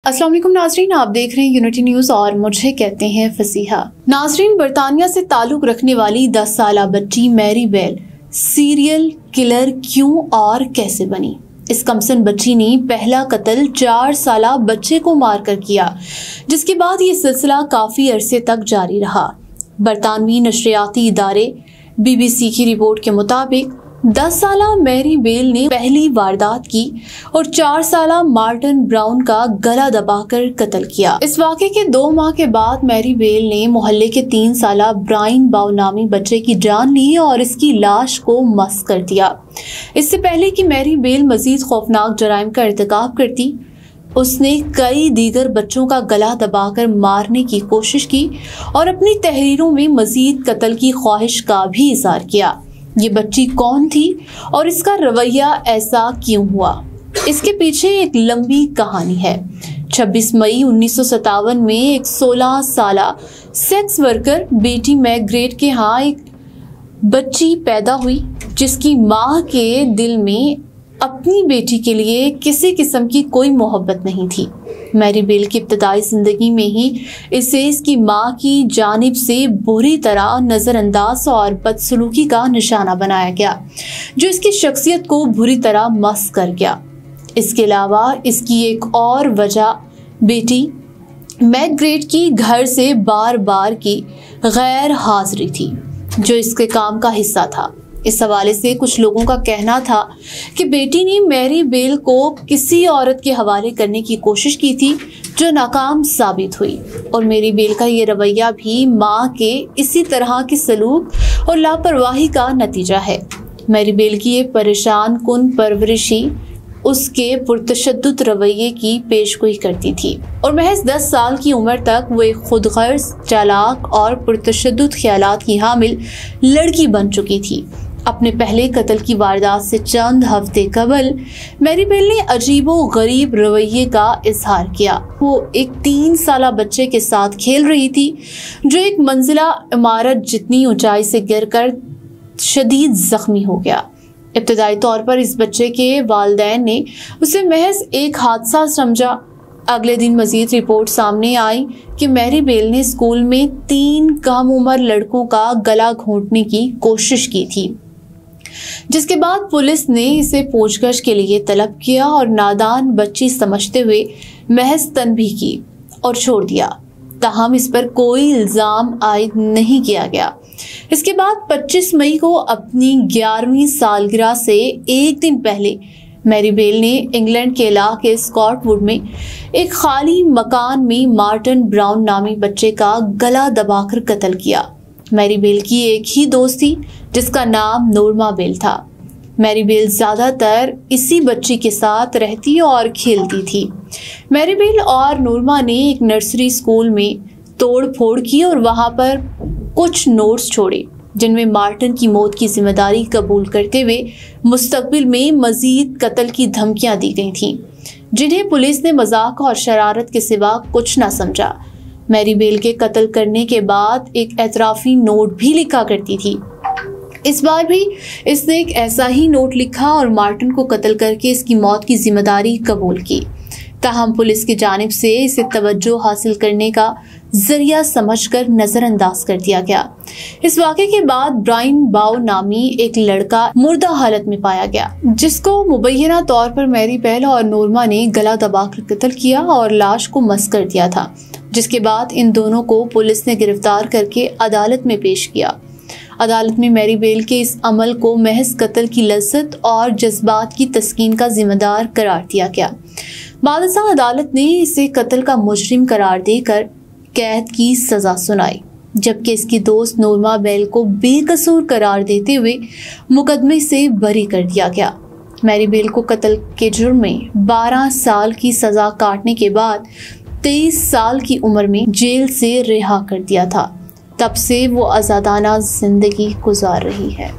अस्सलाम वालेकुम नाजरीन, आप देख रहे हैं यूनिटी न्यूज़ और मुझे कहते हैं फसीहा। नाजरीन, बरतानिया से ताल्लुक रखने वाली 10 साला बच्ची मैरी बेल सीरियल किलर क्यों और कैसे बनी। इस कमसन बच्ची ने पहला कत्ल 4 साला बच्चे को मारकर किया, जिसके बाद ये सिलसिला काफी अरसे तक जारी रहा। बरतानवी नशरियाती इदारे BBC की रिपोर्ट के मुताबिक 10 साला मैरी बेल ने पहली वारदात की और 4 साला मार्टिन ब्राउन का गला दबाकर कत्ल किया। इस वाक़े के 2 माह के बाद मैरी बेल ने मोहल्ले के 3 साला ब्रायन बाउ नामी बच्चे की जान ली और इसकी लाश को मस कर दिया। इससे पहले कि मैरी बेल मजीद खौफनाक जराइम का इर्तिकाब करती, उसने कई दीगर बच्चों का गला दबाकर मारने की कोशिश की और अपनी तहरीरों में मजीद कत्ल की ख्वाहिश का भी इज़हार किया। ये बच्ची कौन थी और इसका रवैया ऐसा क्यों हुआ, इसके पीछे एक लंबी कहानी है। 26 मई 1957 में एक 16 साला सेक्स वर्कर बेटी मैग्रेट के यहाँ एक बच्ची पैदा हुई, जिसकी माँ के दिल में अपनी बेटी के लिए किसी किस्म की कोई मोहब्बत नहीं थी। मैरी बेल की इब्तदाई जिंदगी में ही इसे इसकी माँ की जानिब से बुरी तरह नज़रअंदाज और बदसलूकी का निशाना बनाया गया, जो इसकी शख्सियत को बुरी तरह मस कर गया। इसके अलावा इसकी एक और वजह बेटी मैग्रेट की घर से बार बार की गैर हाजिरी थी, जो इसके काम का हिस्सा था। इस हवाले से कुछ लोगों का कहना था कि बेटी ने मैरी बेल को किसी औरत के हवाले करने की कोशिश की थी, जो नाकाम साबित हुई, और मैरी बेल का ये रवैया भी माँ के इसी तरह के सलूक और लापरवाही का नतीजा है। मैरी बेल की ये परेशान कुन परवरिशी उसके पुरतशद्दुद रवैये की पेशगोई करती थी, और महज 10 साल की उम्र तक वो एक खुदगर्ज, चालाक और पुरतशद्दुद ख्यालात की हामिल लड़की बन चुकी थी। अपने पहले कत्ल की वारदात से चंद हफ्ते कबल मैरी बेल ने अजीबो गरीब रवैये का इजहार किया। वो एक 3 साला बच्चे के साथ खेल रही थी, जो एक मंजिला इमारत जितनी ऊंचाई से गिरकर शदीद जख्मी हो गया। इब्तदाई तौर पर इस बच्चे के वालिदैन ने उसे महज एक हादसा समझा। अगले दिन मजीद रिपोर्ट सामने आई कि मैरी बेल ने स्कूल में 3 कम उम्र लड़कों का गला घोंटने की कोशिश की थी, जिसके बाद पुलिस ने इसे पूछताछ के लिए तलब किया और नादान बच्ची समझते हुए महज तनबीह की और छोड़ दिया। ताहम इस पर कोई इल्जाम आयद नहीं किया गया। इसके बाद 25 मई को अपनी 11वीं सालगिरह से एक दिन पहले मैरी बेल ने इंग्लैंड के इलाके स्कॉटवुड में एक खाली मकान में मार्टिन ब्राउन नामी बच्चे का गला दबाकर कत्ल किया। मैरी बेल की एक ही दोस्त थी, जिसका नाम नोर्मा बेल था। मैरी बेल ज्यादातर इसी बच्ची के साथ रहती और खेलती थी। मैरी बेल और नोर्मा ने एक नर्सरी स्कूल में तोड़ फोड़ की और वहां पर कुछ नोट्स छोड़े, जिनमें मार्टिन की मौत की जिम्मेदारी कबूल करते हुए मुस्तकबिल में मजीद कत्ल की धमकियां दी गई थीं, जिन्हें पुलिस ने मजाक और शरारत के सिवा कुछ न समझा। मैरी बेल के कत्ल करने के बाद एक एतराफी नोट भी लिखा करती थी। इस बार भी इसने एक ऐसा ही नोट लिखा और मार्टिन को कत्ल करके इसकी मौत की जिम्मेदारी कबूल की। ताहम पुलिस की जानिब से इसे तवज्जो हासिल करने का जरिया समझकर नजरअंदाज कर दिया गया। इस वाक़े के बाद ब्रायन बाउ नामी एक लड़का मुर्दा हालत में पाया गया, जिसको मुबैना तौर पर मैरी बेल और नोर्मा ने गला दबाकर कत्ल किया और लाश को मस कर दिया था, जिसके बाद इन दोनों को पुलिस ने गिरफ्तार करके अदालत में पेश किया। अदालत में मैरी बेल के इस अमल को महज कत्ल की लज्जत और जज्बात की तस्कीन का जिम्मेदार करार दिया गया। बादशाह अदालत ने इसे कत्ल का मुजरिम करार देकर कैद की सजा सुनाई, जबकि इसकी दोस्त नोर्मा बेल को बेकसूर करार देते हुए मुकदमे से बरी कर दिया गया। मैरी बेल को कत्ल के जुर्म में 12 साल की सजा काटने के बाद 23 साल की उम्र में जेल से रिहा कर दिया था। तब से वो आज़ादाना जिंदगी गुजार रही है।